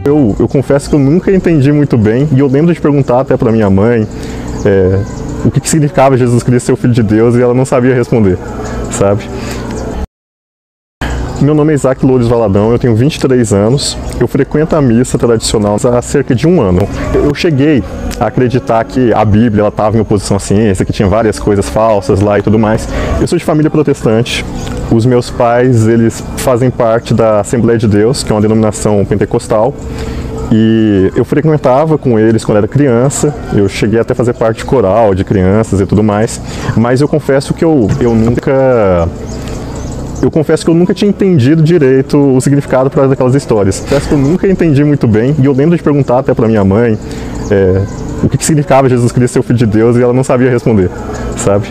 Eu confesso que eu nunca entendi muito bem, e eu lembro de perguntar até para minha mãe o que significava Jesus Cristo ser o Filho de Deus, e ela não sabia responder, sabe? Meu nome é Isaac Loures Valadão, eu tenho 23 anos, eu frequento a missa tradicional há cerca de um ano. Eu cheguei a acreditar que a Bíblia estava em oposição à ciência, que tinha várias coisas falsas lá e tudo mais. Eu sou de família protestante, os meus pais eles fazem parte da Assembleia de Deus, que é uma denominação pentecostal, e eu frequentava com eles quando era criança. Eu cheguei até a fazer parte de coral de crianças e tudo mais, mas eu confesso que eu nunca tinha entendido direito o significado para aquelas histórias. Confesso que eu nunca entendi muito bem, e eu lembro de perguntar até para minha mãe o que significava Jesus Cristo ser o Filho de Deus, e ela não sabia responder, sabe?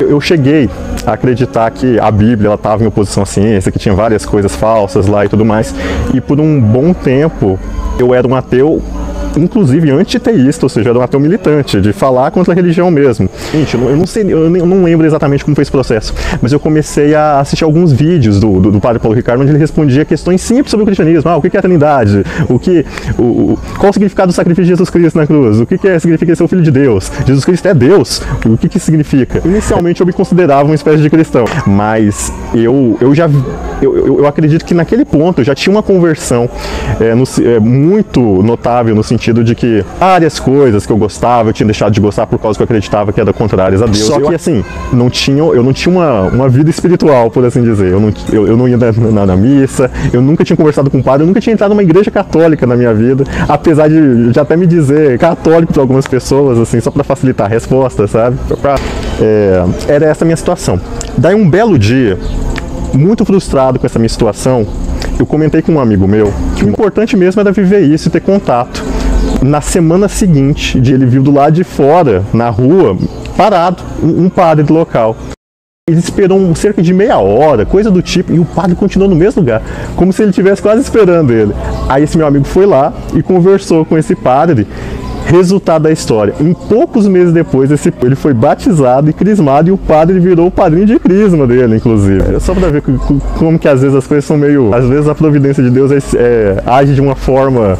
Eu cheguei a acreditar que a Bíblia estava em oposição à ciência, que tinha várias coisas falsas lá e tudo mais, e por um bom tempo eu era um ateu, inclusive antiteísta, ou seja, era um ateu militante, de falar contra a religião mesmo. Gente, eu não sei, eu não lembro exatamente como foi esse processo, mas eu comecei a assistir alguns vídeos do padre Paulo Ricardo, onde ele respondia questões simples sobre o cristianismo. O que é a Trindade? Qual o significado do sacrifício de Jesus Cristo na cruz? O que significa ser o Filho de Deus? Jesus Cristo é Deus? O que significa? Inicialmente eu me considerava uma espécie de cristão, mas eu acredito que naquele ponto eu já tinha uma conversão muito notável, no sentido de que várias coisas que eu gostava, eu tinha deixado de gostar por causa que eu acreditava que era contrárias a Deus. Só que assim, eu não tinha uma vida espiritual, por assim dizer. Eu não ia na missa, eu nunca tinha conversado com um padre, eu nunca tinha entrado numa igreja católica na minha vida, apesar de até me dizer católico para algumas pessoas, assim, só para facilitar a resposta, sabe? Era essa a minha situação. Daí um belo dia, muito frustrado com essa minha situação, eu comentei com um amigo meu que o importante mesmo era viver isso e ter contato. Na semana seguinte, ele viu do lado de fora, na rua, parado, um padre do local. Ele esperou cerca de meia hora, coisa do tipo, e o padre continuou no mesmo lugar, como se ele estivesse quase esperando ele. Aí esse meu amigo foi lá e conversou com esse padre. Resultado da história: em poucos meses depois, ele foi batizado e crismado, e o padre virou o padrinho de crisma dele, inclusive. Só para ver como que às vezes as coisas são meio... Às vezes a providência de Deus age de uma forma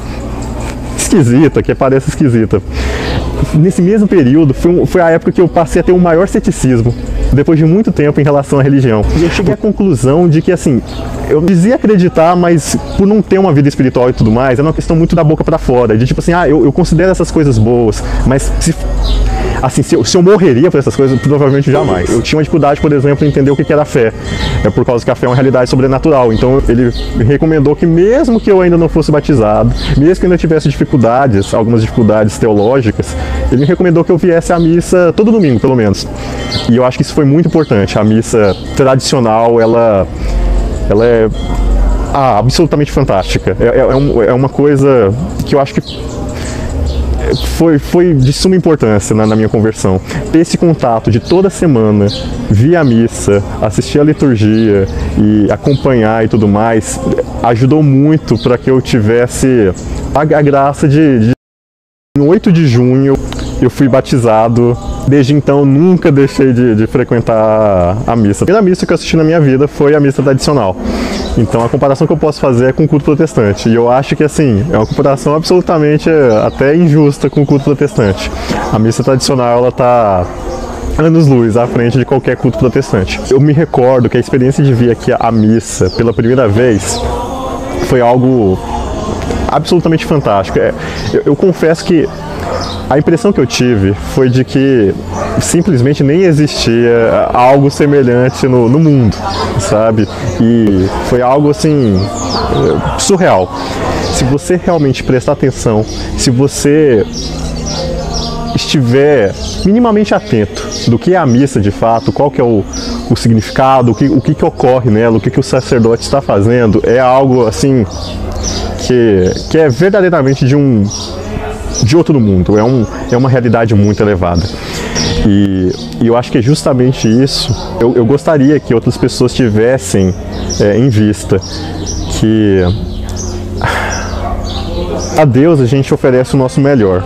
esquisita, que parece esquisita. Nesse mesmo período, foi a época que eu passei a ter um maior ceticismo, depois de muito tempo, em relação à religião. E eu cheguei à conclusão de que, assim, eu dizia acreditar, mas por não ter uma vida espiritual e tudo mais, era uma questão muito da boca pra fora, de tipo assim, eu considero essas coisas boas, mas se eu morreria por essas coisas, provavelmente jamais. Eu tinha uma dificuldade, por exemplo, em entender o que era a fé, por causa que a fé é uma realidade sobrenatural. Então ele recomendou que, mesmo que eu ainda não fosse batizado, mesmo que eu ainda tivesse algumas dificuldades teológicas, ele me recomendou que eu viesse à missa todo domingo, pelo menos. E eu acho que isso foi muito importante. A missa tradicional, ela é absolutamente fantástica. É uma coisa que eu acho que foi de suma importância na minha conversão. Ter esse contato de toda semana, vir à missa, assistir à liturgia e acompanhar e tudo mais, ajudou muito para que eu tivesse a graça em 8 de junho eu fui batizado. Desde então nunca deixei de frequentar a missa. A primeira missa que eu assisti na minha vida foi a missa tradicional. Então a comparação que eu posso fazer é com o culto protestante. E eu acho que, assim, é uma comparação absolutamente até injusta com o culto protestante. A missa tradicional, ela tá anos-luz à frente de qualquer culto protestante. Eu me recordo que a experiência de vir aqui à missa pela primeira vez foi algo absolutamente fantástico. Eu confesso que a impressão que eu tive foi de que simplesmente nem existia algo semelhante no mundo, sabe? E foi algo, assim, surreal. Se você realmente prestar atenção, se você estiver minimamente atento do que é a missa de fato, qual que é o significado, o que ocorre nela, o que o sacerdote está fazendo, é algo, assim, que é verdadeiramente de outro mundo, é uma realidade muito elevada. E eu acho que é justamente isso. Eu gostaria que outras pessoas tivessem em vista que a Deus a gente oferece o nosso melhor.